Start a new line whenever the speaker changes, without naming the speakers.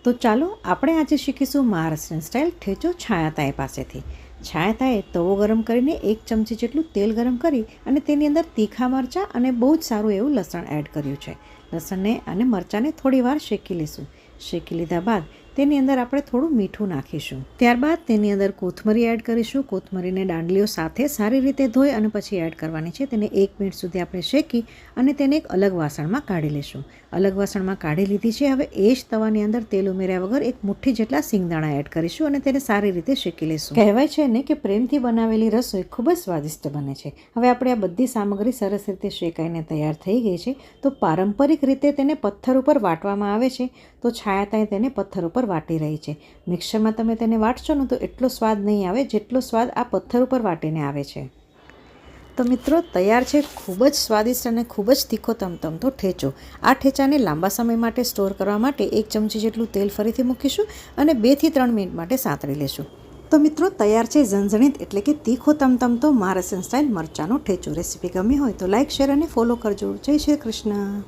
તો ચાલો આપણે આજે શીખીશું મહારાષ્ટ્રીયન સ્ટાઇલ ઠેચો છાયાતાઈ પાસેથી. છાયાતાઈએ તવો ગરમ કરીને 1 ચમચી જેટલું તેલ ગરમ કરી અને તેની અંદર તીખા મરચાં અને બહુ જ સારું એવું લસણ એડ કર્યું છે. લસણને અને મરચાંને થોડી વાર શેકી લઈશું. શેકી લીધા બાદ તેની અંદર આપણે થોડું મીઠું નાખીશું. ત્યારબાદ તેની અંદર કોથમરી એડ કરીશું. કોથમરીને દાંડલીઓ સાથે સારી રીતે ધોઈ અને પછી એડ કરવાની છે. તેને 1 મિનિટ સુધી આપણે શેકી અને તેને એક અલગ વાસણમાં કાઢી લઈશું. અલગ વાસણમાં કાઢી લીધી છે. હવે એ જ તવાની અંદર તેલ ઉમેર્યા વગર 1 મુઠ્ઠી જેટલા સિંગદાણા એડ કરીશું અને તેને સારી રીતે શેકી લઈશું. કહેવાય છે ને કે પ્રેમથી બનાવેલી રસોઈ ખૂબ જ સ્વાદિષ્ટ બને છે. હવે આપણે આ બધી સામગ્રી સરસ રીતે શેકાઈને તૈયાર થઈ ગઈ છે. તો પારંપરિક રીતે તેને પથ્થર ઉપર વાટવામાં આવે છે. તો છાયાતાઈ તેને પથ્થર ઉપર વાટી રહી છે. મિક્સરમાં તમે તેને વાટશો ને તો એટલો સ્વાદ નહીં આવે જેટલો સ્વાદ આ પથ્થર ઉપર વાટીને આવે છે. તો મિત્રો તૈયાર છે ખૂબ જ સ્વાદિષ્ટ અને ખૂબ જ તીખો તમતમતો ઠેચો. આ ઠેચાને લાંબા સમય માટે સ્ટોર કરવા માટે 1 ચમચી જેટલું તેલ ફરીથી મૂકીશું અને 2 થી 3 મિનિટ માટે સાંતળી લેશું. તો મિત્રો તૈયાર છે ઝણઝણીત એટલે કે તીખો તમતમતો મહારાષ્ટ્રીયન સ્ટાઇલ મરચાંનો ઠેચો. રેસીપી ગમી હોય તો લાઇક, શેર અને ફોલો કરજો. જય શ્રી કૃષ્ણ.